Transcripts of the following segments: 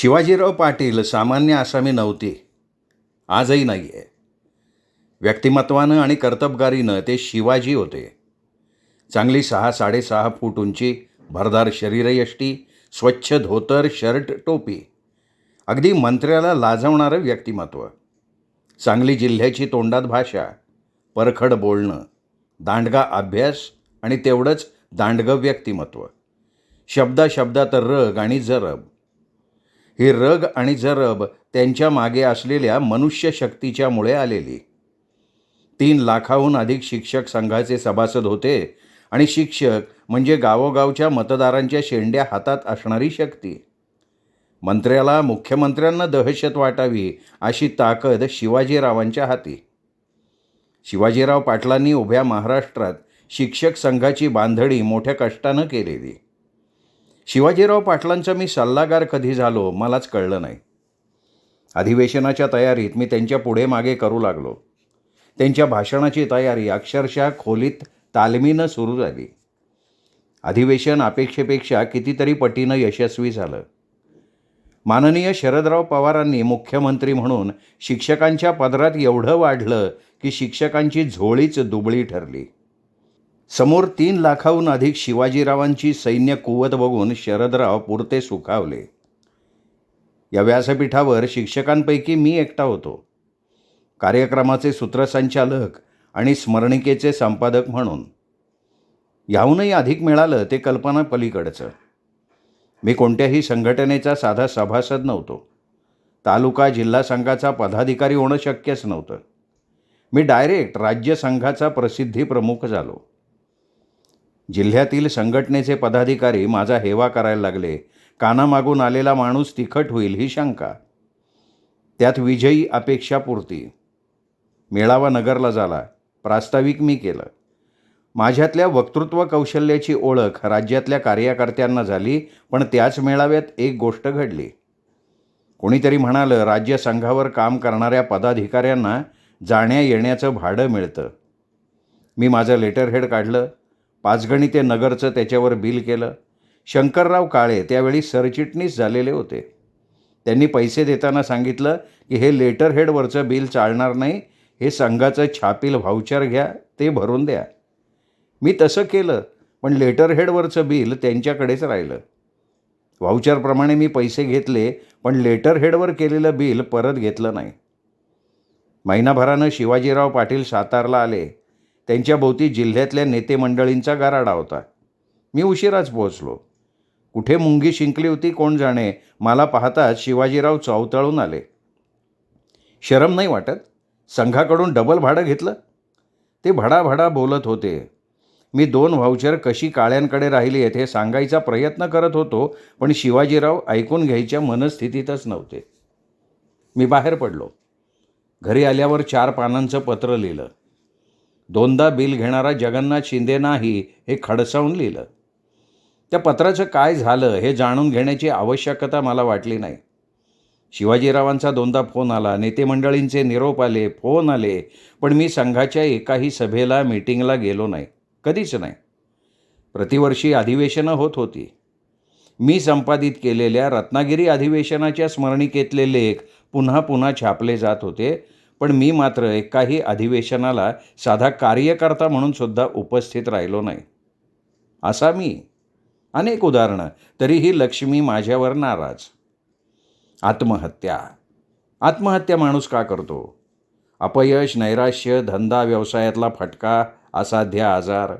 शिवाजीराव पाटील सामान्य आसामी नव्हते, आजही नाही आहे. व्यक्तिमत्वानं आणि कर्तबगारीनं ते शिवाजी होते. चांगली 6-6.5 फूट उंची, भरदार शरीरयष्टी, स्वच्छ धोतर, शर्ट, टोपी. अगदी मंत्र्याला लाजवणारं व्यक्तिमत्व. सांगली जिल्ह्याची तोंडात भाषा, परखड बोलणं, दांडगा अभ्यास आणि तेवढंच दांडगं व्यक्तिमत्व. शब्दात रग आणि जरब. ही रग आणि जरब त्यांच्या मागे असलेल्या मनुष्यशक्तीच्या मुळे आलेली. 3 लाखाहून अधिक शिक्षक संघाचे सभासद होते आणि शिक्षक म्हणजे गावोगावच्या मतदारांच्या शेंड्या हातात असणारी शक्ती. मंत्र्याला, मुख्यमंत्र्यांना दहशत वाटावी अशी ताकद शिवाजीरावांच्या हाती. शिवाजीराव पाटलांनी उभ्या महाराष्ट्रात शिक्षक संघाची बांधणी मोठ्या कष्टानं केलेली. शिवाजीराव पाटलांचा मी सल्लागार कधी झालो मलाच कळलं नाही. अधिवेशनाच्या तयारीत मी त्यांच्या पुढे मागे करू लागलो. त्यांच्या भाषणाची तयारी अक्षरशः खोलीत तालमीनं सुरू झाली. अधिवेशन अपेक्षेपेक्षा कितीतरी पटीनं यशस्वी झालं. माननीय शरदराव पवारांनी मुख्यमंत्री म्हणून शिक्षकांच्या पदरात एवढं वाढलं की शिक्षकांची झोळीच दुबळी ठरली. समोर 3 लाखाहून अधिक शिवाजीरावांची सैन्य कुवत बघून शरदराव पुरते सुखावले. या व्यासपीठावर शिक्षकांपैकी मी एकटा होतो. कार्यक्रमाचे सूत्रसंचालक आणि स्मरणिकेचे संपादक म्हणून. याहूनही अधिक मिळालं ते कल्पना पलीकडचं. मी कोणत्याही संघटनेचा साधा सभासद नव्हतो. तालुका जिल्हा संघाचा पदाधिकारी होणं शक्यच नव्हतं. मी डायरेक्ट राज्य संघाचा प्रसिद्धी प्रमुख झालो. जिल्ह्यातील संघटनेचे पदाधिकारी माझा हेवा करायला लागले. कानामागून आलेला माणूस तिखट होईल ही शंका. त्यात विजयी अपेक्षापूर्ती. मेळावा नगरला झाला. प्रास्ताविक मी केलं. माझ्यातल्या वक्तृत्व कौशल्याची ओळख राज्यातल्या कार्यकर्त्यांना झाली. पण त्याच मेळाव्यात एक गोष्ट घडली. कोणीतरी म्हणालं, राज्य संघावर काम करणाऱ्या पदाधिकाऱ्यांना जाण्या येण्याचं भाडं मिळतं. मी माझं लेटरहेड काढलं. पाचगणी नगरचं त्याच्यावर बिल केलं. शंकरराव काळे त्यावेळी सरचिटणीस झालेले होते. त्यांनी पैसे देताना सांगितलं की हे लेटरहेडवरचं बिल चालणार नाही, हे संघाचं छापील व्हाउचर घ्या, ते भरून द्या. मी तसं केलं, पण लेटरहेडवरचं बिल त्यांच्याकडेच राहिलं. व्हाउचरप्रमाणे मी पैसे घेतले, पण लेटरहेडवर केलेलं बिल परत घेतलं नाही. महिनाभरानं शिवाजीराव पाटील सातारला आले. त्यांच्या भोवती जिल्ह्यातल्या नेते मंडळींचा गाराडा होता. मी उशिराच पोहोचलो. कुठे मुंगी शिंकली होती कोण जाणे. मला पाहताच शिवाजीराव चवताळून आले. शरम नाही वाटत? संघाकडून डबल भाडं घेतलं? ते भडाभडा बोलत होते. मी 2 व्हाउचर कशी काळ्यांकडे राहिली आहेत हे सांगायचा प्रयत्न करत होतो, पण शिवाजीराव ऐकून घ्यायच्या मनस्थितीतच नव्हते. मी बाहेर पडलो. घरी आल्यावर 4 पानांचं पत्र लिहिलं. 2दा बिल घेणारा जगन्नाथ शिंदे नाही हे खडसावून लिहिलं. त्या पत्राचं काय झालं हे जाणून घेण्याची आवश्यकता मला वाटली नाही. शिवाजीरावांचा 2दा फोन आला. नेते मंडळींचे निरोप आले, फोन आले, पण मी संघाच्या एकाही सभेला, मीटिंगला गेलो नाही. कधीच नाही. प्रतिवर्षी अधिवेशनं होत होती. मी संपादित केलेल्या रत्नागिरी अधिवेशनाच्या स्मरणिकेतले लेख पुन्हा पुन्हा छापले जात होते, पण मी मात्र एकाही अधिवेशनाला साधा कार्यकर्ता म्हणून सुद्धा उपस्थित राहिलो नाही. असा मी. अनेक उदाहरणं. तरीही लक्ष्मी माझ्यावर नाराज. आत्महत्या माणूस का करतो? अपयश, नैराश्य, धंदा व्यवसायातला फटका, असाध्य आजार.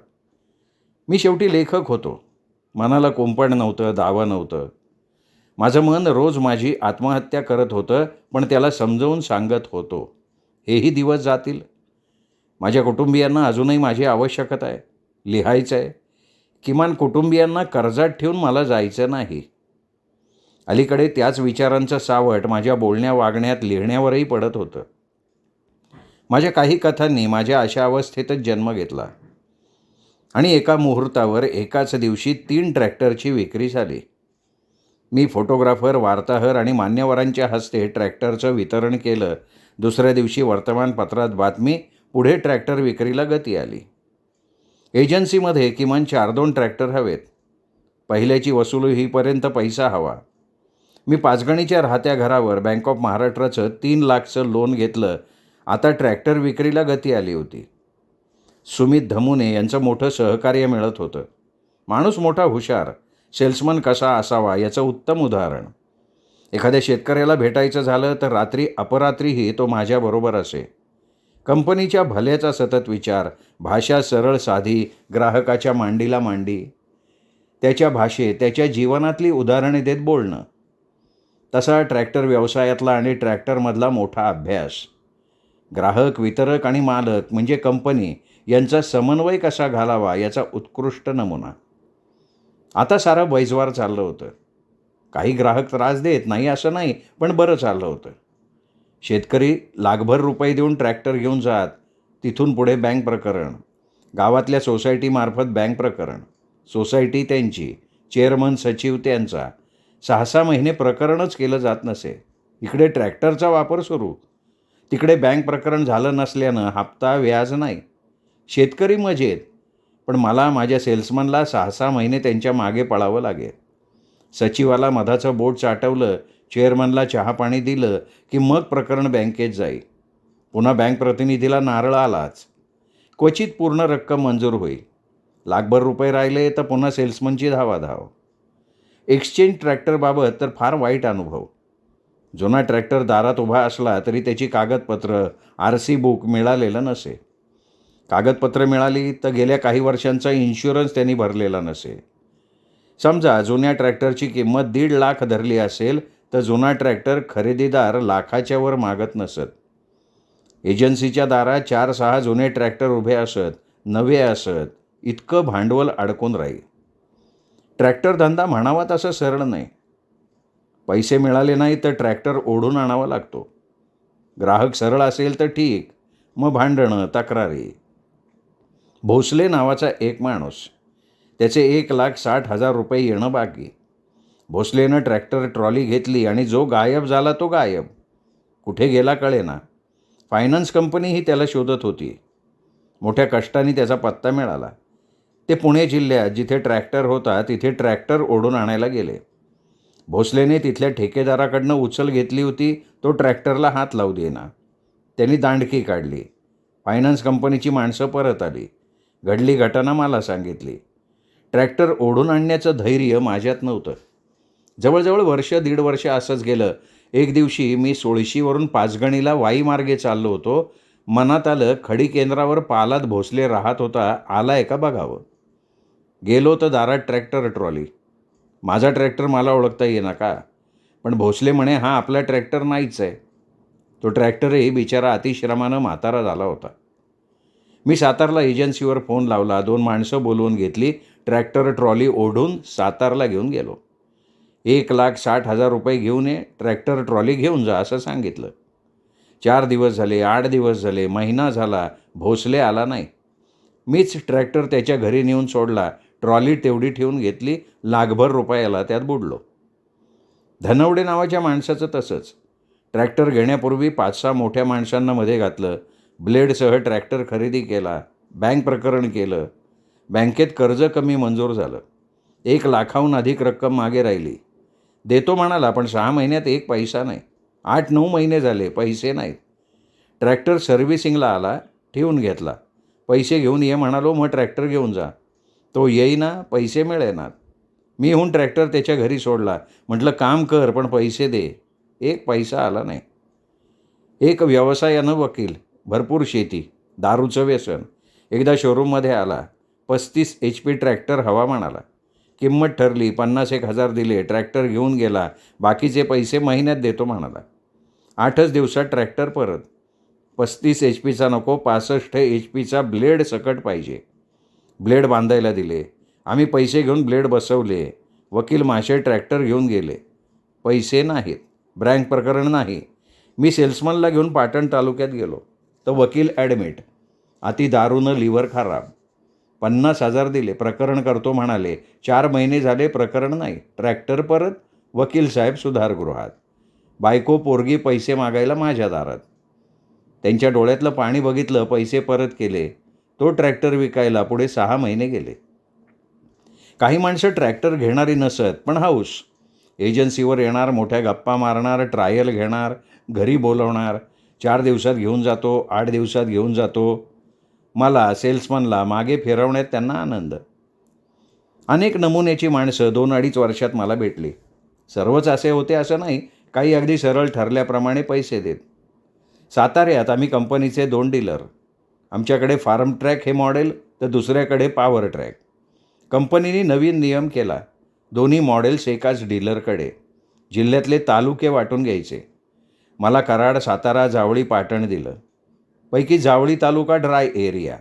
मी शेवटी लेखक होतो. मनाला कोंपण नव्हतं, दावं नव्हतं. माझं मन रोज माझी आत्महत्या करत होतं, पण त्याला समजावून सांगत होतो. हेही दिवस जातील. माझ्या कुटुंबियांना अजूनही माझी आवश्यकता आहे. लिहायचं आहे. किमान कुटुंबियांना कर्जात ठेवून मला जायचं नाही. अलीकडे त्याच विचारांचं सावट माझ्या बोलण्या, वागण्यात, लिहिण्यावरही पडत होतं. माझ्या काही कथांनी माझ्या अशा अवस्थेतच जन्म घेतला आणि एका मुहूर्तावर एकाच दिवशी 3 ट्रॅक्टरची विक्री झाली. मी फोटोग्राफर, वार्ताहर आणि मान्यवरांच्या हस्ते ट्रॅक्टरचं वितरण केलं. दुसऱ्या दिवशी वर्तमानपत्रात बातमी, पुढे ट्रॅक्टर विक्रीला गती आली. एजन्सीमध्ये किमान 4-2 ट्रॅक्टर हवेत. पहिल्याची वसुली होईपर्यंत पैसा हवा. मी पाचगणीच्या राहत्या घरावर बँक ऑफ महाराष्ट्राचं 3 लाखचं लोन घेतलं. आता ट्रॅक्टर विक्रीला गती आली होती. सुमित धमुने यांचं मोठं सहकार्य मिळत होतं. माणूस मोठा हुशार, सेल्समन कसा असावा याचं उत्तम उदाहरण. एखाद्या शेतकऱ्याला भेटायचं झालं तर रात्री अपरात्रीही तो माझ्याबरोबर असे. कंपनीच्या भल्याचा सतत विचार, भाषा सरळ साधी, ग्राहकाच्या मांडीला मांडी, त्याच्या भाषेत त्याच्या जीवनातली उदाहरणे देत बोलणं. तसा ट्रॅक्टर व्यवसायातला आणि ट्रॅक्टरमधला मोठा अभ्यास. ग्राहक, वितरक आणि मालक म्हणजे कंपनी यांचा समन्वय कसा घालावा याचा उत्कृष्ट नमुना. आता सारं बैजवार चाललं होतं. काही ग्राहक त्रास देत नाही असं नाही, पण बरं चाललं होतं. शेतकरी लाखभर रुपये देऊन ट्रॅक्टर घेऊन जात. तिथून पुढे बँक प्रकरण, गावातल्या सोसायटीमार्फत बँक प्रकरण, सोसायटी त्यांची, चेअरमन सचिव त्यांचा. 6-6 महिने प्रकरणच केलं जात नसे. इकडे ट्रॅक्टरचा वापर सुरू, तिकडे बँक प्रकरण झालं नसल्यानं हप्ता व्याज नाही. शेतकरी मजेत, पण मला माझ्या सेल्समनला 6-6 महिने त्यांच्या मागे पळावं लागेल. सचिवाला मधाचं बोट चाटवलं, चेअरमनला चहापाणी दिलं की मग प्रकरण बँकेत जाई. पुन्हा बँक प्रतिनिधीला नारळ आलाच. क्वचित पूर्ण रक्कम मंजूर होईल. लाखभर रुपये राहिले तर पुन्हा सेल्समनची धावाधाव. एक्सचेंज ट्रॅक्टरबाबत तर फार वाईट अनुभव. जुना ट्रॅक्टर दारात उभा असला तरी त्याची कागदपत्र, RC बुक मिळालेलं नसे. कागदपत्र मिळाली तर गेल्या काही वर्षांचा इन्शुरन्स त्यांनी भरलेला नसे. समजा जुन्या ट्रॅक्टरची किंमत 1.5 लाख धरली असेल तर जुना ट्रॅक्टर खरेदीदार लाखाच्या वर मागत नसत. एजन्सीच्या दारात 4-6 जुने ट्रॅक्टर उभे असत, नवे असत. इतकं भांडवल अडकून राहील. ट्रॅक्टर धंदा म्हणावा तसं सरळ नाही. पैसे मिळाले नाही तर ट्रॅक्टर ओढून आणावा लागतो. ग्राहक सरळ असेल तर ठीक, मग भांडणं, तक्रारी. भोसले नावाचा एक माणूस, त्याचे 1,60,000 रुपये येणं बाकी. भोसलेनं ट्रॅक्टर ट्रॉली घेतली आणि जो गायब झाला तो गायब. कुठे गेला कळेना. फायनान्स कंपनीही त्याला शोधत होती. मोठ्या कष्टाने त्याचा पत्ता मिळाला. ते पुणे जिल्ह्यात जिथे ट्रॅक्टर होता तिथे ट्रॅक्टर ओढून आणायला गेले. भोसलेने तिथल्या ठेकेदाराकडनं उचल घेतली होती. तो ट्रॅक्टरला हात लावू देना. त्यांनी दांडकी काढली. फायनान्स कंपनीची माणसं परत आली. घडली घटना मला सांगितली. ट्रॅक्टर ओढून आणण्याचं धैर्य माझ्यात नव्हतं. जवळजवळ 1-1.5 वर्ष असंच गेलं. एक दिवशी मी सोळशीवरून पाचगणीला वाईमार्गे चाललो होतो. मनात आलं खडी केंद्रावर पालात भोसले राहत होता, आलाय का बघावं. गेलो तर दारात ट्रॅक्टर ट्रॉली. माझा ट्रॅक्टर मला ओळखता येईना का, पण भोसले म्हणे हा आपला ट्रॅक्टर नाहीच आहे. तो ट्रॅक्टरही बिचारा अतिश्रमानं म्हातारा झाला होता. मी सातारला एजन्सीवर फोन लावला. 2 माणसं बोलवून घेतली. ट्रॅक्टर ट्रॉली ओढून सातारला घेऊन गेलो. 1,60,000 रुपये घेऊन ये, ट्रॅक्टर ट्रॉली घेऊन जा असं सांगितलं. 4 दिवस झाले, 8 दिवस झाले, महिना झाला, भोसले आला नाही. मीच ट्रॅक्टर त्याच्या घरी नेऊन सोडला. ट्रॉली तेवढी ठेवून घेतली. लाखभर रुपयाला त्यात बुडलो. धनवडे नावाच्या माणसाचं तसंच. ट्रॅक्टर घेण्यापूर्वी 5-6 मोठ्या माणसांना मध्ये घातलं. ब्लेडसह ट्रॅक्टर खरेदी केला. बँक प्रकरण केलं. बँकेत कर्ज कमी मंजूर झालं. 1 लाखाहून अधिक रक्कम मागे राहिली. देतो म्हणाला, पण 6 महिन्यात 1 पैसा नाही. 8-9 महिने झाले, पैसे नाहीत. ट्रॅक्टर सर्व्हिसिंगला आला, ठेवून घेतला. पैसे घेऊन ये म्हणालो, मग ट्रॅक्टर घेऊन जा. तो येईना, पैसे मिळेनात. मी हून ट्रॅक्टर त्याच्या घरी सोडला. म्हटलं काम कर पण पैसे दे. 1 पैसा आला नाही. एक व्यवसायानं वकील, भरपूर शेती, दारूचं व्यसन. एकदा शोरूममध्ये आला. 35 HP ट्रॅक्टर हवा म्हणाला. किंमत ठरली. 50,000 दिले. ट्रॅक्टर घेऊन गेला. बाकीचे पैसे महिन्यात देतो म्हणाला. 8च दिवसात ट्रॅक्टर परत. 35 HPचा नको, 65 HPचा ब्लेड सकट पाहिजे. ब्लेड बांधायला दिले. आम्ही पैसे घेऊन ब्लेड बसवले. वकील माशे ट्रॅक्टर घेऊन गेले. पैसे नाहीत. बँक प्रकरण नाही. मी सेल्समनला घेऊन पाटण तालुक्यात गेलो तर वकील ॲडमिट. अति दारूनं लिव्हर खराब. 50,000 दिले. प्रकरण करतो म्हणाले. 4 महिने झाले, प्रकरण नाही. ट्रॅक्टर परत. वकील साहेब सुधारगृहात. बायको पोरगी पैसे मागायला माझ्या दारात. त्यांच्या डोळ्यातलं पाणी बघितलं, पैसे परत केले. तो ट्रॅक्टर विकायला पुढे 6 महिने गेले. काही माणसं ट्रॅक्टर घेणारी नसत, पण हौस. एजन्सीवर येणार, मोठ्या गप्पा मारणार, ट्रायल घेणार, घरी बोलवणार, 4 दिवसात घेऊन जातो, 8 दिवसात घेऊन जातो. मला सेल्समनला मागे फिरवण्यात त्यांना आनंद. अनेक नमुन्याची माणसं 2-2.5 वर्षात मला भेटली. सर्वच असे होते असं नाही, काही अगदी सरळ ठरल्याप्रमाणे पैसे देत. साताऱ्यात आम्ही कंपनीचे 2 डीलर. आमच्याकडे फार्म ट्रॅक हे मॉडेल, तर दुसऱ्याकडे पॉवर ट्रॅक. कंपनीने नवीन नियम केला, दोन्ही मॉडेल्स एकाच डीलरकडे. जिल्ह्यातले तालुके वाटून घ्यायचे. मला कराड, सातारा, जावळी, पाटण दिलं. पैकी जावळी तालुका ड्राय एरिया.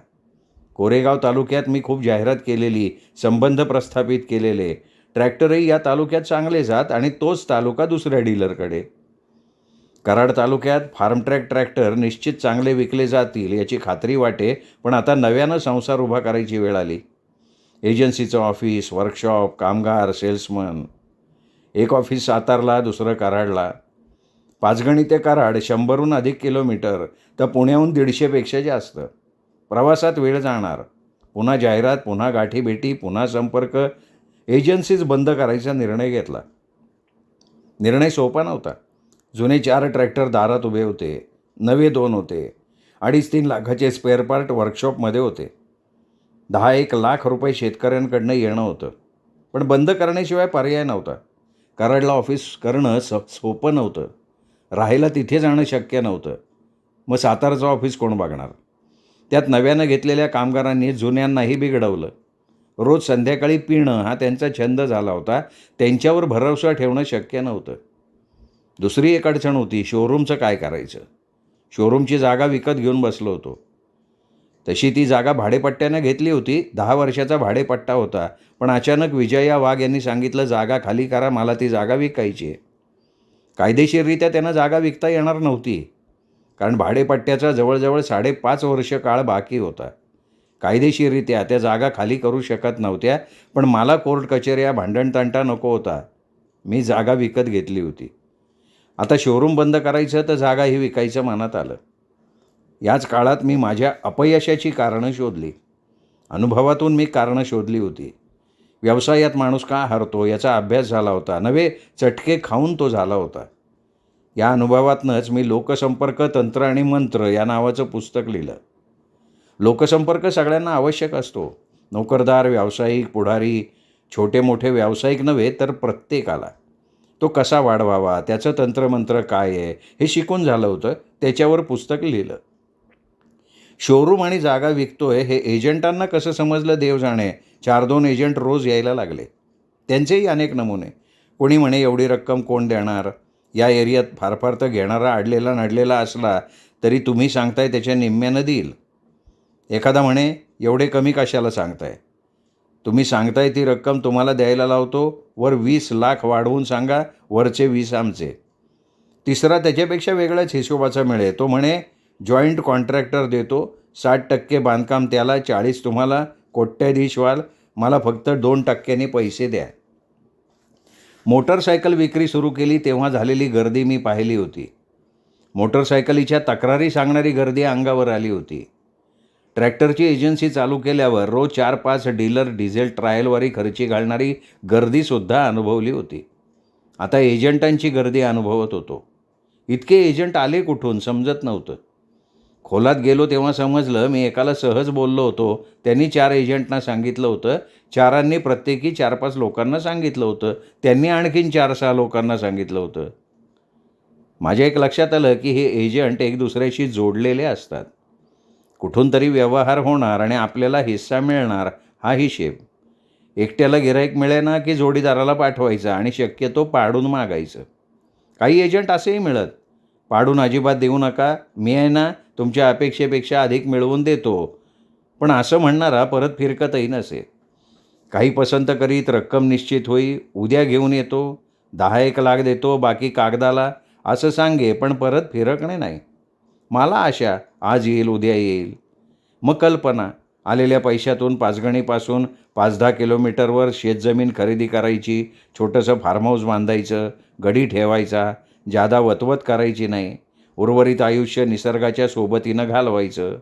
कोरेगाव तालुक्यात मी खूप जाहिरात केलेली, संबंध प्रस्थापित केलेले, ट्रॅक्टरही या तालुक्यात चांगले जात आणि तोच तालुका दुसऱ्या डीलरकडे. कराड तालुक्यात फार्म ट्रॅक ट्रॅक्टर निश्चित चांगले विकले जातील याची खात्री वाटे, पण आता नव्यानं संसार उभा करायची वेळ आली. एजन्सीचं ऑफिस, वर्कशॉप, कामगार, सेल्समन. एक ऑफिस सातारला, दुसरं कराडला. पाचगणी ते कराड 100हून अधिक किलोमीटर, तर पुण्याहून 150पेक्षा जास्त. प्रवासात वेळ जाणार. पुन्हा जाहिरात, पुन्हा गाठीभेटी, पुन्हा संपर्क. एजन्सीज बंद करायचा निर्णय घेतला. निर्णय सोपा नव्हता. जुने 4 ट्रॅक्टर दारात उभे होते, नवे 2 होते. 2.5-3 लाखाचे स्पेअर पार्ट वर्कशॉपमध्ये होते. 10-1 लाख रुपये शेतकऱ्यांकडनं येणं होतं. पण बंद करण्याशिवाय पर्याय नव्हता. कराडला ऑफिस करणं सोपं नव्हतं. राहायला तिथे जाणं शक्य नव्हतं. मग सातारचं ऑफिस कोण बघणार? त्यात नव्यानं घेतलेल्या कामगारांनी जुन्यांनाही बिघडवलं. रोज संध्याकाळी पिणं हा त्यांचा छंद झाला होता. त्यांच्यावर भरवसा ठेवणं शक्य नव्हतं. दुसरी एक अडचण होती, शोरूमचं काय करायचं? शोरूमची जागा विकत घेऊन बसलो होतो. तशी ती जागा भाडेपट्ट्यानं घेतली होती. 10 वर्षाचा भाडेपट्टा होता. पण अचानक विजया वाघ यांनी सांगितलं, जागा खाली करा, मला ती जागा विकायची आहे. कायदेशीररित्या त्यांना जागा विकता येणार नव्हती, कारण भाडेपट्ट्याचा जवळजवळ 5.5 वर्ष काळ बाकी होता. कायदेशीररित्या त्या जागा खाली करू शकत नव्हत्या, पण मला कोर्ट कचेऱ्या, भांडणतंटा नको होता. मी जागा विकत घेतली होती. आता शोरूम बंद करायचं तर जागाही विकायचं मनात आलं. याच काळात मी माझ्या अपयशाची कारणं शोधली. अनुभवातून मी कारणं शोधली होती. व्यवसायात माणूस का हरतो याचा अभ्यास झाला होता, नवे चटके खाऊन तो झाला होता. या अनुभवातनंच मी लोकसंपर्क तंत्र आणि मंत्र या नावाचं पुस्तक लिहिलं. लोकसंपर्क सगळ्यांना आवश्यक असतो. नोकरदार, व्यावसायिक, पुढारी, छोटे मोठे व्यावसायिक नव्हे तर प्रत्येकाला. तो कसा वाढवावा, त्याचं तंत्रमंत्र काय आहे हे शिकून झालं होतं. त्याच्यावर पुस्तक लिहिलं. शोरूम आणि जागा विकतोय हे एजंटांना कसं समजलं देव जाणे. 4-2 एजंट रोज यायला लागले. त्यांचेही अनेक नमुने. कोणी म्हणे, एवढी रक्कम कोण देणार? या एरियात फार फार तर घेणारा अडलेला नडलेला असला तरी तुम्ही सांगताय त्याच्या निम्म्यानं देईल. एखादा म्हणे, एवढे कमी कशाला सांगताय? तुम्ही सांगताय ती रक्कम तुम्हाला द्यायला लावतो, वर 20 लाख वाढवून सांगा, वरचे 20 आमचे. तिसरा त्याच्यापेक्षा वेगळ्याच हिशोबाचा मिळे. तो म्हणे, जॉईंट कॉन्ट्रॅक्टर देतो, 60% बांधकाम त्याला, 40 तुम्हाला, कोट्याधीश व्हाल, मला फक्त 2% पैसे द्या. मोटरसायकल विक्री सुरू केली तेव्हा झालेली गर्दी मी पाहिली होती. मोटरसायकलीच्या तक्रारी सांगणारी गर्दी अंगावर आली होती. ट्रॅक्टरची एजन्सी चालू केल्यावर रोज 4-5 डीलर डिझेल ट्रायलवारी खर्ची घालणारी गर्दीसुद्धा अनुभवली होती. आता एजंटांची गर्दी अनुभवत होतो. इतके एजंट आले कुठून समजत नव्हतं. खोलात गेलो तेव्हा समजलं, मी एकाला सहज बोललो होतो. त्यांनी 4 एजंटना सांगितलं होतं. 4 प्रत्येकी 4-5 लोकांना सांगितलं होतं. त्यांनी आणखीन 4-6 लोकांना सांगितलं होतं. माझ्या एक लक्षात आलं की हे एजंट एक दुसऱ्याशी जोडलेले असतात. कुठून तरी व्यवहार होणार आणि आपल्याला हिस्सा मिळणार हा हिशेब. एकट्याला गिऱ्हाईक मिळेना की जोडीदाराला पाठवायचा आणि शक्यतो पाडून मागायचं. काही एजंट असेही मिळत, पाडून अजिबात देऊ नका, मी आहे ना तुमच्या अपेक्षेपेक्षा अधिक मिळवून देतो. पण असं म्हणणारा परत फिरकतही नसे. काही पसंत करीत, रक्कम निश्चित होई, उद्या घेऊन येतो, 10-1 लाख देतो, बाकी कागदाला, असं सांगे, पण परत फिरकणे नाही. मला आशा, आज येईल उद्या येईल. मग कल्पना, आलेल्या पैशातून पाचगणीपासून 5-10 किलोमीटरवर शेतजमीन खरेदी करायची, छोटंसं फार्म हाऊस बांधायचं, गडी ठेवायचा, जादा वतवत करायची नाही, उर्वरित आयुष्य निसर्गाच्या सोबतीनं घालवायचं.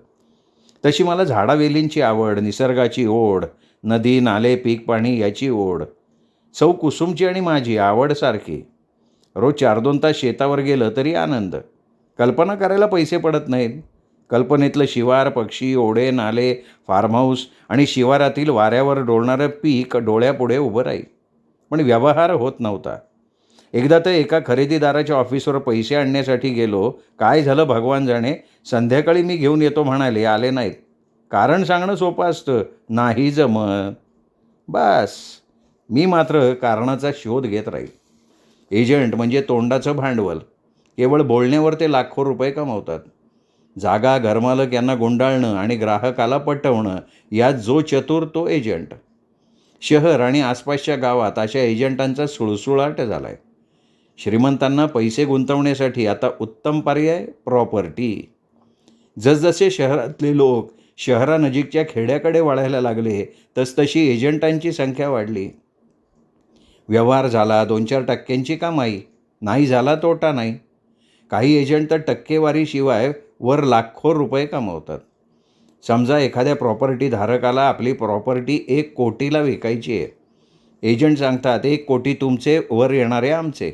तशी मला झाडावेलींची आवड, निसर्गाची ओढ, नदी नाले पीक पाणी याची ओढ. सौ कुसुमची आणि माझी आवड सारखी. रोज 4-2 तास शेतावर गेलं तरी आनंद. कल्पना करायला पैसे पडत नाहीत. कल्पनेतलं शिवार, पक्षी, ओढे, नाले, फार्म हाऊस आणि शिवारातील वाऱ्यावर डोलणारं पीक डोळ्यापुढे उभं राहील. पण व्यवहार होत नव्हता. एकदा तर एका खरेदीदाराच्या ऑफिसवर पैसे आणण्यासाठी गेलो. काय झालं भगवान जाणे. संध्याकाळी मी घेऊन येतो म्हणाले, आले नाहीत. कारण सांगणं सोपं असतं, नाही जमत. बस. मी मात्र कारणाचा शोध घेत राहील. एजंट म्हणजे तोंडाचं भांडवल. केवळ बोलण्यावर ते लाखो रुपये कमावतात. जागा, घरमालक यांना गुंडाळणं आणि ग्राहकाला पटवणं यात जो चतुर तो एजंट. शहर आणि आसपासच्या गावात अशा एजंटांचा सुळसुळाट झाला आहे. श्रीमंतांना पैसे गुंतवण्यासाठी आता उत्तम पर्याय प्रॉपर्टी. जसजसे शहरातले लोक शहरानजीकच्या खेड्याकडे वळायला लागले तसतशी एजंटांची संख्या वाढली. व्यवहार झाला 2-4% कमाई, नाही झाला तोटा नाही. काही एजंट तर टक्केवारीशिवाय वर लाखो रुपये कमावतात. समजा एखाद्या प्रॉपर्टी धारकाला आपली प्रॉपर्टी 1 कोटीला विकायची आहे. एजंट सांगतात 1 कोटी तुमचे, वर येणारे आमचे,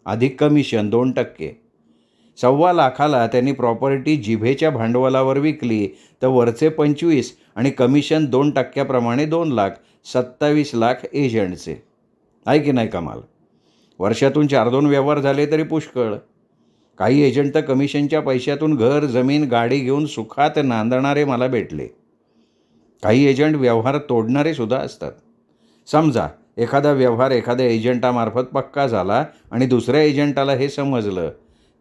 अधिक कमिशन 2%. 1.25 लाखाला त्यांनी प्रॉपर्टी जिभेच्या भांडवलावर विकली तर वरचे 25 आणि कमिशन 2%प्रमाणे 2 लाख, 27 लाख एजंटचे. आहे की नाही कमाल. वर्षातून 4-2 व्यवहार झाले तरी पुष्कळ. काही एजंट तर कमिशनच्या पैशातून घर, जमीन, गाडी घेऊन सुखात नांदणारे मला भेटले. काही एजंट व्यवहार तोडणारे सुद्धा असतात. समजा एखादा व्यवहार एखाद्या एजंटामार्फत पक्का झाला आणि दुसऱ्या एजंटाला हे समजलं,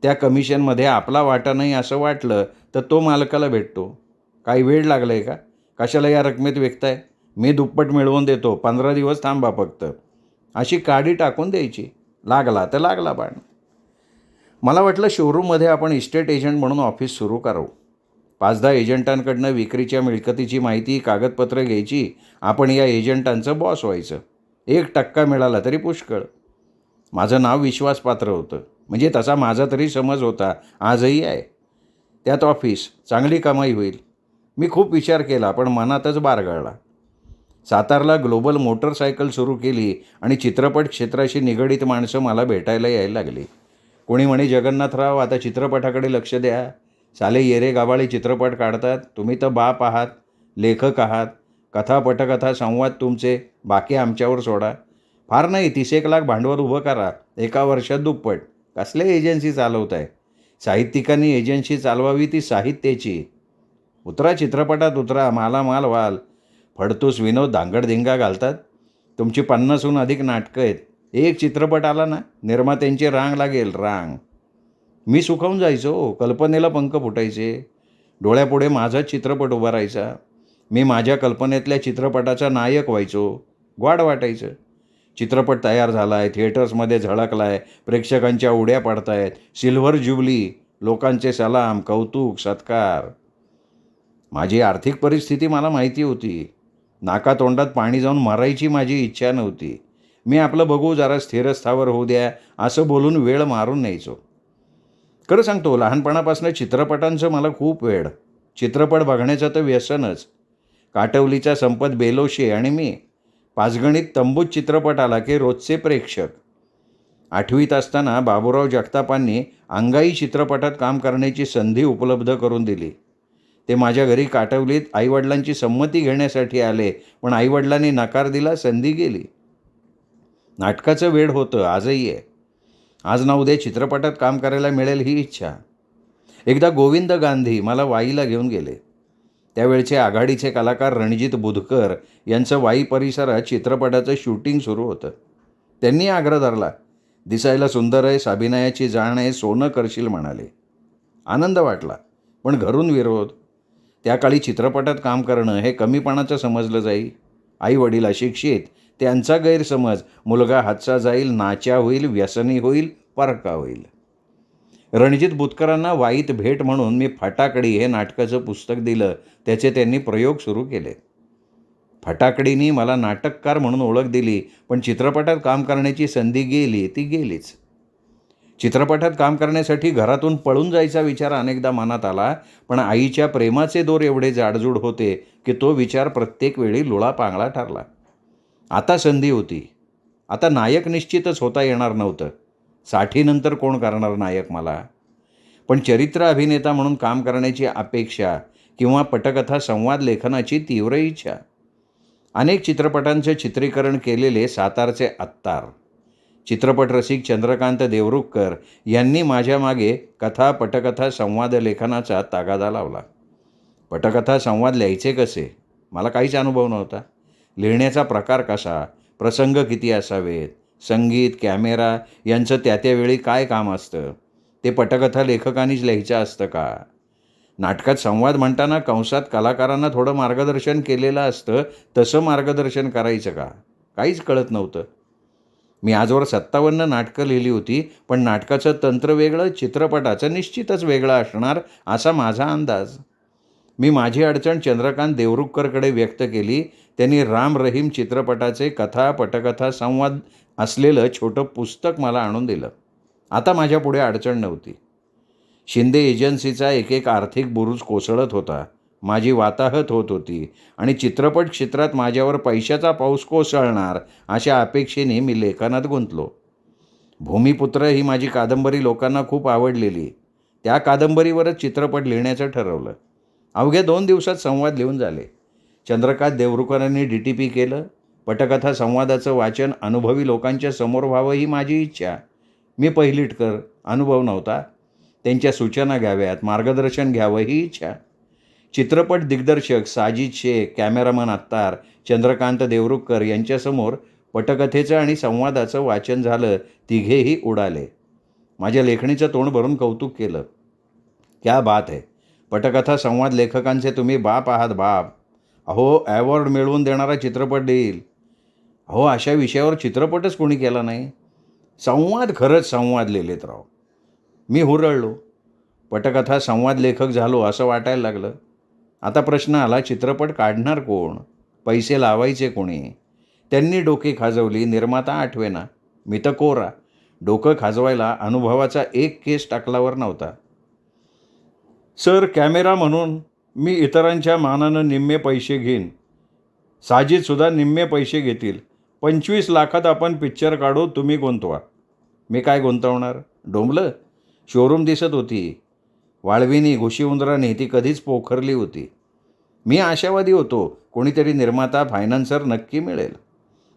त्या कमिशनमध्ये आपला वाटा नाही असं वाटलं तर तो मालकाला भेटतो. काही वेळ लागला आहे का? कशाला या रकमेत विकताय? मी दुप्पट मिळवून देतो, 15 दिवस थांबा फक्त. अशी काडी टाकून द्यायची. लागला तर लागला बाण. मला वाटलं शोरूममध्ये आपण इस्टेट एजंट म्हणून ऑफिस सुरू करावं. 5-10 एजंटांकडनं विक्रीच्या मिळकतीची माहिती, कागदपत्र घ्यायची. आपण या एजंटांचं बॉस व्हायचं. 1% मिळाला तरी पुष्कळ. माझं नाव विश्वासपात्र होतं. म्हणजे तसा माझा तरी समज होता, आजही आहे. त्यात ऑफिस, चांगली कमाई होईल. मी खूप विचार केला पण मनातच बारगळला. सातारला ग्लोबल मोटरसायकल सुरू केली आणि चित्रपट क्षेत्राशी निगडीत माणसं मला भेटायला यायला लागली. कोणी म्हणे, जगन्नाथराव आता चित्रपटाकडे लक्ष द्या. साले येरे गाबाळे चित्रपट काढतात. तुम्ही तर बाप आहात, लेखक आहात. कथा, पटकथा, संवाद तुमचे, बाकी आमच्यावर सोडा. फार नाही 30-1 लाख भांडवल उभं करा. एका वर्षात दुप्पट. कसले एजन्सी चालवताय? साहित्यिकांनी एजन्सी चालवावी ती साहित्याची. उतरा चित्रपटात उतरा, मालामाल व्हाल. फडतूस विनोद धांगडधिंगा घालतात. तुमची 50हून अधिक नाटकं आहेत. एक चित्रपट आला ना, निर्मात्यांची रांग लागेल, रांग. मी सुखावून जायचो. कल्पनेला पंख फुटायचे. डोळ्यापुढे माझाच चित्रपट उभा राहायचा. मी माझ्या कल्पनेतल्या चित्रपटाचा नायक व्हायचो. ग्वाड वाटायचं. चित्रपट तयार झाला आहे, थिएटर्समध्ये झळकला आहे, प्रेक्षकांच्या उड्या पडतायत, सिल्व्हर ज्युबली, लोकांचे सलाम, कौतुक, सत्कार. माझी आर्थिक परिस्थिती मला माहिती होती. नाकातोंडात पाणी जाऊन मरायची माझी इच्छा नव्हती. मी आपलं बघू, जरा स्थिरस्थावर होऊ द्या असं बोलून वेळ मारून न्यायचो. खरं सांगतो, लहानपणापासून चित्रपटांचं मला खूप वेड. चित्रपट बघण्याचं तर व्यसनच. काटवलीचा संपत बेलोशे आणि मी पाचगणित तंबूत चित्रपट आला की रोजचे प्रेक्षक. 8वीत असताना बाबूराव जगतापांनी अंगाई चित्रपटात काम करण्याची संधी उपलब्ध करून दिली. ते माझ्या घरी काटवलीत आईवडिलांची संमती घेण्यासाठी आले, पण आईवडिलांनी नकार दिला, संधी गेली. नाटकाचं वेड होतं, आजही आहे. आज ना उद्या चित्रपटात काम करायला मिळेल ही इच्छा. एकदा गोविंद गांधी मला वाईला घेऊन गेले. त्यावेळचे आघाडीचे कलाकार रणजित बुधकर यांचं वाई परिसरात चित्रपटाचं शूटिंग सुरू होतं. त्यांनी आग्रह धरला. दिसायला सुंदर आहे, अभिनयाची जाण आहे, सोनं करशील म्हणाले. आनंद वाटला, पण घरून विरोध. त्या काळी चित्रपटात काम करणं हे कमीपणाचं समजलं जाई. आई वडील अशिक्षित, त्यांचा गैरसमज, मुलगा हातचा जाईल, नाच्या होईल, व्यसनी होईल, परका होईल. रणजित बुधकरांना वाईत भेट म्हणून मी फटाकडी हे नाटकाचं पुस्तक दिलं. त्याचे त्यांनी प्रयोग सुरू केले. फटाकडीनी मला नाटककार म्हणून ओळख दिली, पण चित्रपटात काम करण्याची संधी गेली ती गेलीच. चित्रपटात काम करण्यासाठी घरातून पळून जायचा विचार अनेकदा मनात आला, पण आईच्या प्रेमाचे दोर एवढे जाडजूड होते की तो विचार प्रत्येक वेळी लुळापांगळा ठरला. आता संधी होती. आता नायक निश्चितच होता येणार नव्हतं. 60नंतर कोण करणार नायक मला? पण चरित्र अभिनेता म्हणून काम करण्याची अपेक्षा किंवा पटकथा संवाद लेखनाची तीव्र इच्छा. अनेक चित्रपटांचे चित्रीकरण केलेले सातारचे अत्तार, चित्रपट रसिक चंद्रकांत देवरुखकर यांनी माझ्या मागे कथा, पटकथा, संवाद लेखनाचा तागादा लावला. पटकथा, संवाद लिहायचे कसे? मला काहीच अनुभव नव्हता. लिहिण्याचा प्रकार कसा, प्रसंग किती असावेत, संगीत, कॅमेरा यांचं त्या त्यावेळी काय काम असतं, ते पटकथा लेखकांनीच लिहायचं असतं का? नाटकात संवाद म्हणताना कंसात कलाकारांना थोडं मार्गदर्शन केलेलं असतं, तसं मार्गदर्शन करायचं का? काहीच कळत नव्हतं. मी आजवर 57 नाटकं लिहिली होती, पण नाटकाचं तंत्र वेगळं, चित्रपटाचं निश्चितच वेगळं असणार असा माझा अंदाज. मी माझी अडचण चंद्रकांत देवरुखकरकडे व्यक्त केली. त्यांनी राम रहीम चित्रपटाचे कथा, पटकथा, संवाद असलेलं छोटं पुस्तक मला आणून दिलं. आता माझ्यापुढे अडचण नव्हती. शिंदे एजन्सीचा एक आर्थिक बुरुज कोसळत होता. माझी वाताहत होत होती आणि चित्रपट क्षेत्रात माझ्यावर पैशाचा पाऊस कोसळणार अशा अपेक्षेने मी लेखनात गुंतलो. भूमिपुत्र ही माझी कादंबरी लोकांना खूप आवडलेली. त्या कादंबरीवरच चित्रपट लिहिण्याचं ठरवलं. अवघ्या 2 दिवसात संवाद लिहून झाले. चंद्रकांत देवरुखकरांनी DTP केलं. पटकथा संवादाचं वाचन अनुभवी लोकांच्या समोर व्हावं ही माझी इच्छा. मी पहिलीटकर, अनुभव नव्हता. त्यांच्या सूचना घ्याव्यात, मार्गदर्शन घ्यावं ही इच्छा. चित्रपट दिग्दर्शक साजिद शेख, कॅमेरामन अत्तार, चंद्रकांत देवरुखकर यांच्यासमोर पटकथेचं आणि संवादाचं वाचन झालं. तिघेही उडाले. माझ्या लेखणीचं तोंड भरून कौतुक केलं. क्या बात है, पटकथा संवाद लेखकांचे तुम्ही बाप आहात बाप. अहो, ॲवॉर्ड मिळवून देणारा चित्रपट देईल. अहो, अशा विषयावर चित्रपटच कोणी केला नाही. संवाद, खरंच संवाद लिहिलेत राव. मी हुरळलो. पटकथा संवाद लेखक झालो असं वाटायला लागलं. आता प्रश्न आला, चित्रपट काढणार कोण? पैसे लावायचे कोणी? त्यांनी डोके खाजवली. निर्माता आठवेना. मी तर कोरा. डोकं खाजवायला अनुभवाचा एक केस टाकलावर नव्हता. सर, कॅमेरा म्हणून मी इतरांच्या मानानं निम्मे पैसे घेईन. साजिदसुद्धा निम्मे पैसे घेतील. 25 लाखात आपण पिक्चर काढू, तुम्ही गुंतवा. मी काय गुंतवणार? डोंबलं. शोरूम दिसत होती. वाळविनी, घुशी उंदराने ती कधीच पोखरली होती. मी आशावादी होतो. कोणीतरी निर्माता, फायनान्सर नक्की मिळेल.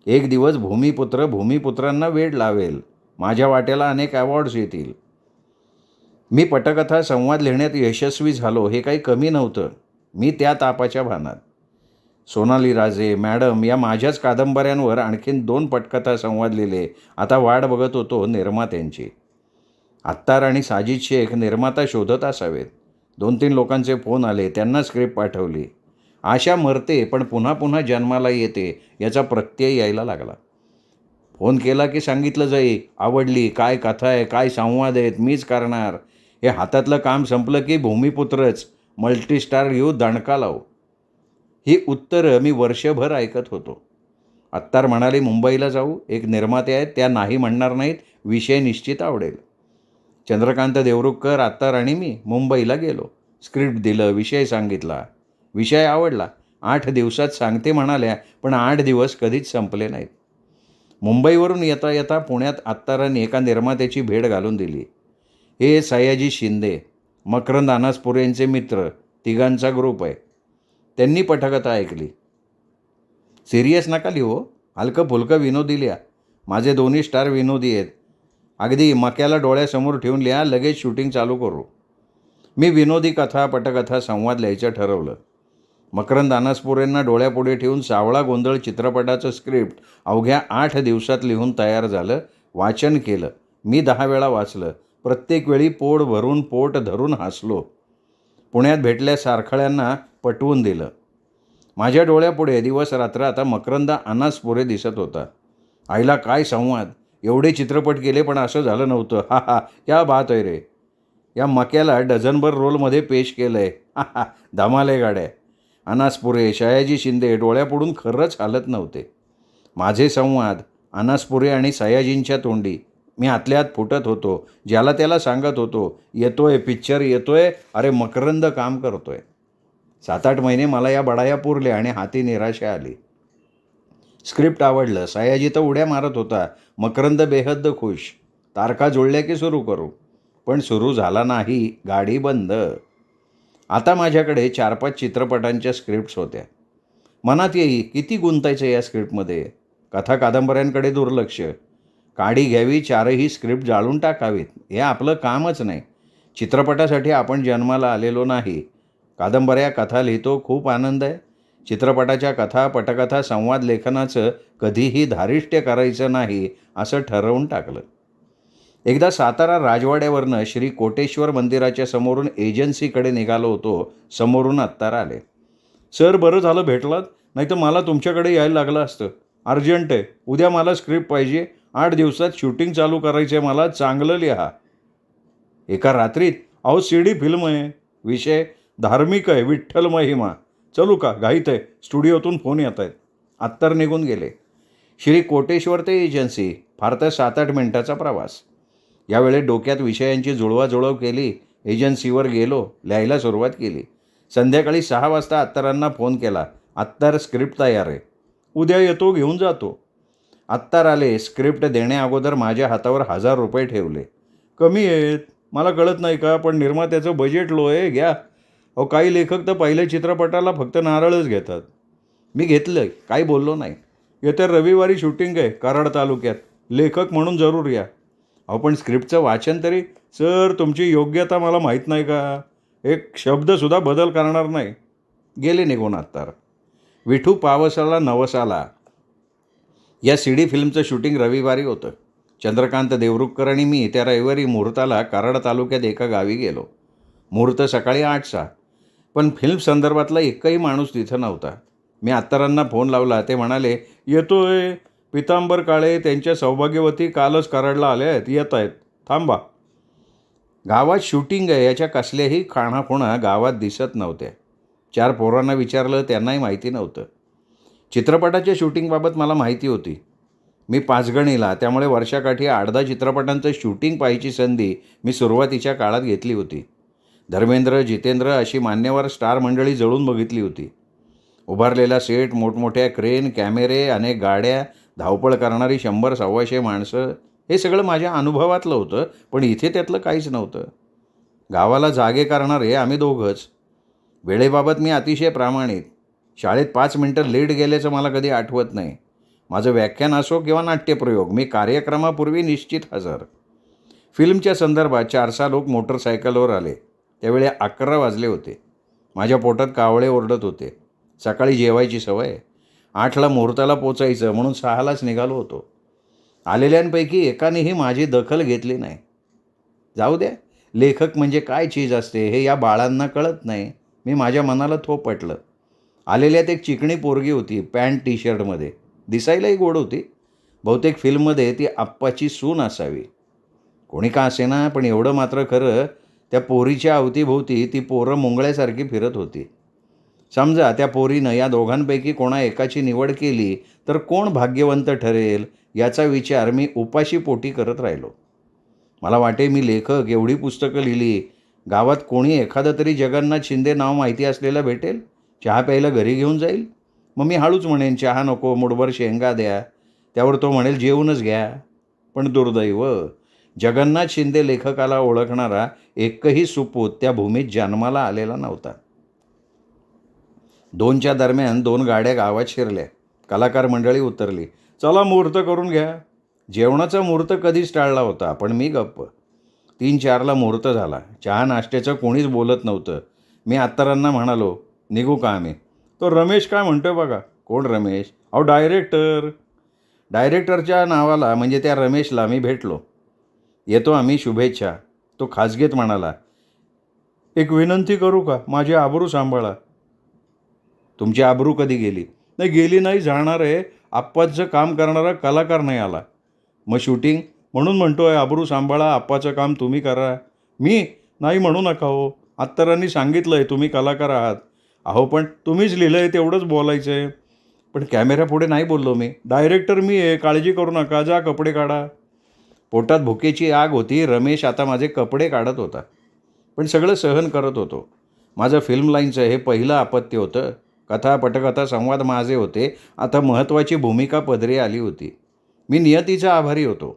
एक दिवस भूमिपुत्रांना वेड लावेल. माझ्या वाट्याला अनेक अवॉर्ड्स येतील. मी पटकथा संवाद लिहिण्यात यशस्वी झालो हे काही कमी नव्हतं. मी त्या तापाच्या भानात. सोनाली राजे, मॅडम या माझ्याच कादंबऱ्यांवर आणखीन 2 पटकथा संवाद लिहिले. आता वाट बघत होतो निर्मात्यांची. अत्तार आणि साजिद शेख निर्माता शोधत असावेत. 2-3 लोकांचे फोन आले. त्यांना स्क्रिप्ट पाठवली. आशा मरते पण पुन्हा पुन्हा जन्माला येते याचा प्रत्यय यायला लागला. फोन केला की सांगितलं जाई, आवडली, काय कथा आहे, काय संवाद आहेत, मीच करणार. हे हातातलं काम संपलं की भूमिपुत्रच, मल्टीस्टार येऊ, दणका लावू. ही उत्तरं मी वर्षभर ऐकत होतो. अत्तार म्हणाले, मुंबईला जाऊ. एक निर्माते आहेत, त्या नाही म्हणणार नाहीत. विषय निश्चित आवडेल. चंद्रकांत देवरुखकर, अत्तार आणि मी मुंबईला गेलो. स्क्रिप्ट दिलं, विषय सांगितला. विषय आवडला. 8 दिवसात सांगते म्हणाल्या, पण 8 दिवस कधीच संपले नाहीत. मुंबईवरून येता येता पुण्यात अत्तारांनी एका निर्मात्याची भेट घालून दिली. हे सयाजी शिंदे, मकरंद अनासपुरे यांचे मित्र, तिघांचा ग्रुप आहे. त्यांनी पटकथा ऐकली. सिरियस नका लिहो, हलकं फुलकं विनोदी लिहा. माझे 2 स्टार विनोदी आहेत. अगदी मक्याला डोळ्यासमोर ठेवून लिहा, लगेच शूटिंग चालू करू. मी विनोदी कथा, पटकथा, संवाद लिहायचं ठरवलं. मकरंद अनासपुरेंना डोळ्यापुढे ठेवून सावळा गोंधळ चित्रपटाचं स्क्रिप्ट अवघ्या 8 दिवसात लिहून तयार झालं. वाचन केलं. मी 10 वेळा वाचलं. प्रत्येक वेळी पोट धरून हसलो. पुण्यात भेटल्या सारखळ्यांना पटवून दिलं. माझ्या डोळ्यापुढे दिवस रात्र आता मकरंद अनासपुरे दिसत होता. आईला काय संवाद! एवढे चित्रपट केले पण असं झालं नव्हतं. हा हा, क्या बात आहे रे. या मक्याला डझनभर रोलमध्ये पेश केलं आहे. हा हा, धमाल आहे गाड्या. अनासपुरे, सयाजी शिंदे डोळ्यापुढून खरंच हालत नव्हते. माझे संवाद अनासपुरे आणि सयाजींच्या तोंडी. मी आतल्या आत फुटत होतो. ज्याला त्याला सांगत होतो, येतोय पिक्चर, येतोय. अरे मकरंद काम करतोय. 7-8 महिने मला या बडाया पुरल्या आणि हाती निराशा आली. स्क्रिप्ट आवडलं. सयाजी तर उड्या मारत होता. मकरंद बेहद्द खुश. तारखा जुळल्या की सुरू करू. पण सुरू झाला नाही. गाडी बंद. आता माझ्याकडे 4-5 चित्रपटांच्या स्क्रिप्ट्स होत्या. मनात येई किती गुंतायचं या स्क्रिप्टमध्ये. कथा कादंबऱ्यांकडे दुर्लक्ष. काडी घ्यावी, 4ही स्क्रिप्ट जाळून टाकावीत. हे आपलं कामच नाही. चित्रपटासाठी आपण जन्माला आलेलो नाही. कादंबऱ्या, कथा लिहितो, खूप आनंद आहे. चित्रपटाच्या कथा, पटकथा, संवाद लेखनाचं कधीही धारिष्ट्य करायचं नाही असं ठरवून टाकलं. एकदा सातारा राजवाड्यावरनं श्री कोटेश्वर मंदिराच्या समोरून एजन्सीकडे निघालो होतो. समोरून अत्तार आले. सर, बरं झालं भेटलात, नाही तर मला तुमच्याकडे यायला लागलं असतं. अर्जंट आहे. उद्या मला स्क्रिप्ट पाहिजे. 8 दिवसात शूटिंग चालू करायचं आहे मला. चांगलं लिहा. एका रात्रीत? अहो, सीडी फिल्म आहे. विषय धार्मिक आहे. विठ्ठल महिमा. चलू का? घाईत आहे. स्टुडिओतून फोन येत आहेत. अत्तर निघून गेले. श्री कोटेश्वर ते एजन्सी फार तर 7-8 मिनिटाचा प्रवास. यावेळी डोक्यात विषयांची जुळवाजुळव केली. एजन्सीवर गेलो. लिहायला सुरुवात केली. संध्याकाळी 6 वाजता अत्तरांना फोन केला. अत्तर, स्क्रिप्ट तयार आहे. उद्या येतो, घेऊन जातो. अत्तर आले. स्क्रिप्ट देण्याअगोदर माझ्या हातावर 1000 रुपये ठेवले. कमी आहेत, मला कळत नाही का, पण निर्मात्याचं बजेट लो आहे, घ्या. अहो, काही लेखक तर पहिल्या चित्रपटाला फक्त नारळच घेतात. मी घेतलं. काही बोललो नाही. येत्या रविवारी शूटिंग आहे कराड तालुक्यात. लेखक म्हणून जरूर या. अहो, पण स्क्रिप्टचं वाचन तरी. सर, तुमची योग्यता मला माहीत नाही का? एक शब्दसुद्धा बदल करणार नाही. गेले निघून अत्तर. विठू पावसाला नवसाला या सीडी फिल्मचं शूटिंग रविवारी होतं. चंद्रकांत देवरुखकर आणि मी त्या रविवारी मुहूर्ताला कराड तालुक्यात एका गावी गेलो. मुहूर्त सकाळी 8चा. पण फिल्म संदर्भातला एकही माणूस तिथं नव्हता. मी अत्तरांना फोन लावला. ते म्हणाले, येतोय. पितांबर काळे त्यांच्या सौभाग्यवती कालच कराडला आल्या आहेत, येत आहेत, थांबा. गावात शूटिंग आहे याच्या कसल्याही खाणाखुणा गावात दिसत नव्हत्या. 4 पोरांना विचारलं, त्यांनाही माहिती नव्हतं. चित्रपटाच्या शूटिंगबाबत मला माहिती होती. मी पाचगणीला, त्यामुळे वर्षाकाठी 8-10 चित्रपटांचं शूटिंग पाहायची संधी मी सुरुवातीच्या काळात घेतली होती. धर्मेंद्र, जितेंद्र अशी मान्यवर स्टार मंडळी जळून बघितली होती. उभारलेला सेट, मोठमोठ्या क्रेन, कॅमेरे, अनेक गाड्या, धावपळ करणारी 100-125 माणसं, हे सगळं माझ्या अनुभवातलं होतं. पण इथे त्यातलं काहीच नव्हतं. गावाला जागे करणारे आम्ही दोघंच. वेळेबाबत मी अतिशय प्रामाणिक. शाळेत 5 मिनटं लेट गेल्याचं मला कधी आठवत नाही. माझं व्याख्यान असो किंवा नाट्यप्रयोग, मी कार्यक्रमापूर्वी निश्चित हजर. फिल्मच्या संदर्भात 4-6 लोक मोटरसायकलवर आले. त्यावेळी 11 वाजले होते. माझ्या पोटात कावळे ओरडत होते. सकाळी जेवायची सवय. 8ला मुहूर्ताला पोचायचं म्हणून 6लाच निघालो होतो. आलेल्यांपैकी एकानेही माझी दखल घेतली नाही. जाऊ द्या, लेखक म्हणजे काय चीज असते हे या बाळांना कळत नाही. मी माझ्या मनाला थोपटलं. आलेल्यात एक चिकणी पोरगी होती, पॅन्ट टी शर्टमध्ये. दिसायलाही गोड होती. बहुतेक फिल्ममध्ये ती आप्पाची सून असावी. कोणी का असेना, पण एवढं मात्र खरं, त्या पोरीच्या अवतीभोवती ती पोरं मुंगळ्यासारखी फिरत होती. समजा त्या पोरीनं या दोघांपैकी कोणा एकाची निवड केली तर कोण भाग्यवंत ठरेल याचा विचार मी उपाशी पोटी करत राहिलो. मला वाटे मी लेखक, एवढी पुस्तकं लिहिली, गावात कोणी एखादं तरी जगन्नाथ शिंदे नाव माहिती असलेलं भेटेल, चहा प्यायला घरी घेऊन जाईल. मग मी हळूच म्हणेन, चहा नको, मुठभर शेंगा द्या. त्यावर तो म्हणेल, जेवूनच घ्या. पण दुर्दैव, जगन्नाथ शिंदे लेखकाला ओळखणारा एकही सुपूत त्या भूमीत जन्माला आलेला नव्हता. 2च्या दरम्यान 2 गाड्या गावात शिरल्या. कलाकार मंडळी उतरली. चला, मुहूर्त करून घ्या. जेवणाचा मुहूर्त कधीच टाळला होता, पण मी गप्प. 3-4ला मुहूर्त झाला. चहा नाश्त्याचं कोणीच बोलत नव्हतं. मी अत्तरांना म्हणालो, निघू का आम्ही? तो रमेश काय म्हणतोय बघा. कोण रमेश? अहो, डायरेक्टर. डायरेक्टरच्या नावाला म्हणजे त्या रमेशला मी भेटलो. येतो आम्ही, शुभेच्छा. तो खाजगीत म्हणाला, एक विनंती करू का? माझी आबरू सांभाळा. तुमची आबरू कधी गेली? नाही गेली नाही, जाणार आहे. आप्पाचं काम करणारा कलाकार नाही आला. मग शूटिंग? म्हणून म्हणतोय, आबरू सांभाळा, आप्पाचं काम तुम्ही करा. मी? नाही म्हणू नका हो. अत्तरांनी सांगितलं आहे तुम्ही कलाकार आहात. अहो, पण तुम्हीच लिहिलं आहे तेवढंच बोलायचं आहे. पण कॅमेऱ्यापुढे नाही बोललो मी. डायरेक्टर मी आहे, काळजी करू नका, जा कपडे काढा. पोटात भुकेची आग होती. रमेश आता माझे कपडे काढत होता. पण सगळं सहन करत होतो. माझं फिल्म लाईनचं हे पहिलं अपत्य होतं. कथा पटकथा संवाद माझे होते. आता महत्त्वाची भूमिका पदरी आली होती. मी नियतीचा आभारी होतो.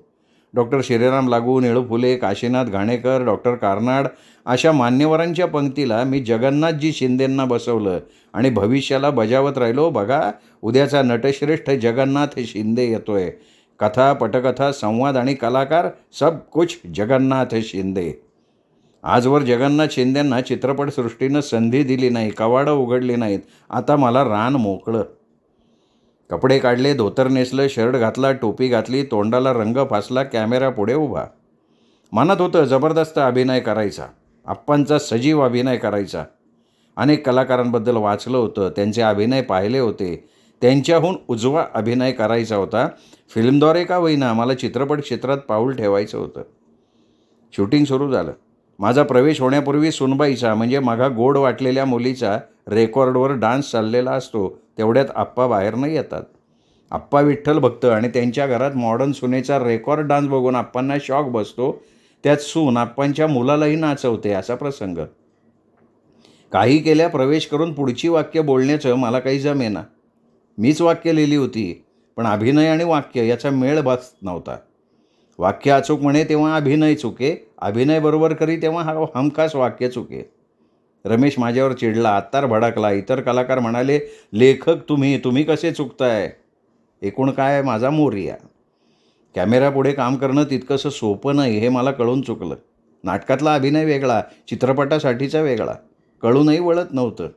डॉक्टर श्रीराम लागू, निळू फुले, काशीनाथ घाणेकर, डॉक्टर कार्नाड अशा मान्यवरांच्या पंक्तीला मी जगन्नाथजी शिंदेंना बसवलं आणि भविष्याला बजावत राहिलो. बघा, उद्याचा नटश्रेष्ठ जगन्नाथ शिंदे येतोय. कथा पटकथा संवाद आणि कलाकार सब कुछ जगन्नाथ शिंदे. आजवर जगन्नाथ शिंदेंना चित्रपटसृष्टीनं संधी दिली नाही, कवाडं उघडली नाहीत. आता मला रान मोकळं. कपडे काढले, धोतर नेसलं, शर्ट घातला, टोपी घातली, तोंडाला रंग फासला, कॅमेरा पुढे उभा. मनात होतं जबरदस्त अभिनय करायचा, आप्पांचा सजीव अभिनय करायचा. अनेक कलाकारांबद्दल वाचलं होतं, त्यांचे अभिनय पाहिले होते. त्यांच्याहून उजवा अभिनय करायचा होता. फिल्मद्वारे का होईना मला चित्रपट क्षेत्रात पाऊल ठेवायचं होतं. शूटिंग सुरू झालं. माझा प्रवेश होण्यापूर्वी सुनबाईचा म्हणजे मागा गोड वाटलेल्या मुलीचा रेकॉर्डवर डान्स चाललेला असतो. तेवढ्यात आप्पा बाहेर नाही येतात. आप्पा विठ्ठल भक्त आणि त्यांच्या घरात मॉडर्न सुनेचा रेकॉर्ड डान्स बघून आप्पांना शॉक बसतो. त्यात सून आप्पांच्या मुलालाही नाचवते असा प्रसंग. काही केल्या प्रवेश करून पुढची वाक्य बोलण्याचं मला काही जमेना. मीच वाक्य लिहिली होती, पण अभिनय आणि वाक्य याचा मेळ बसत नव्हता. वाक्य अचूक म्हणे तेव्हा अभिनय चुके, अभिनय बरोबर करी तेव्हा हमखास वाक्य चुके. रमेश माझ्यावर चिडला, आत्तार भडकला. इतर कलाकार म्हणाले, लेखक तुम्ही कसे चुकताय? एकूण काय माझा मोर्या. कॅमेऱ्यापुढे काम करणं तितकंसं सोपं नाही हे मला कळून चुकलं. नाटकातला अभिनय वेगळा, चित्रपटासाठीचा वेगळा. कळूनही वळत नव्हतं.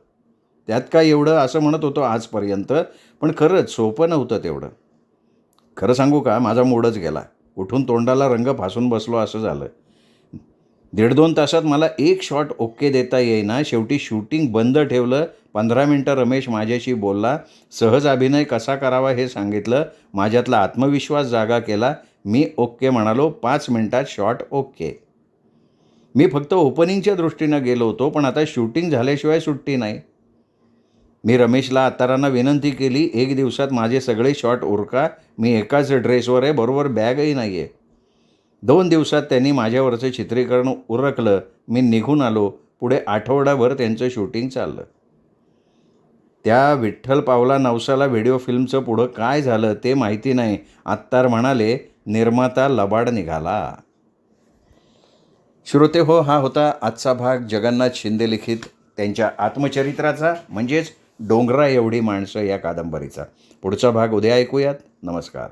त्यात काय एवढं असं म्हणत होतो आजपर्यंत, पण खरंच सोपं नव्हतं तेवढं. खरं सांगू का, माझा मूडच गेला. उठून तोंडाला रंग फासून बसलो असं झालं. 1.5-2 तासात मला एक शॉट ओके देता येईना. शेवटी शूटिंग बंद ठेवलं. 15 मिनटं रमेश माझ्याशी बोलला. सहज अभिनय कसा करावा हे सांगितलं. माझ्यातला आत्मविश्वास जागा केला. मी ओके म्हणालो. 5 मिनटात शॉट ओके. मी फक्त ओपनिंगच्या दृष्टीनं गेलो होतो, पण आता शूटिंग झाल्याशिवाय सुट्टी नाही. मी रमेशला आत्तारांना विनंती केली, 1 दिवसात माझे सगळे शॉट उरका. मी एकाच ड्रेसवर आहे, बरोबर बॅगही नाही आहे. 2 दिवसात त्यांनी माझ्यावरचं चित्रीकरण उरकलं. मी निघून आलो. पुढे आठवडाभर त्यांचं शूटिंग चाललं. त्या विठ्ठल पावला नवसाला व्हिडिओ फिल्मचं पुढं काय झालं ते माहिती नाही. आत्तार म्हणाले, निर्माता लबाड निघाला. श्रोते हो, हा होता आजचा भाग जगन्नाथ शिंदे लिखित त्यांच्या आत्मचरित्राचा, म्हणजेच डोंगरा एवढी माणसं या कादंबरीचा. पुढचा भाग उद्या ऐकूयात. नमस्कार.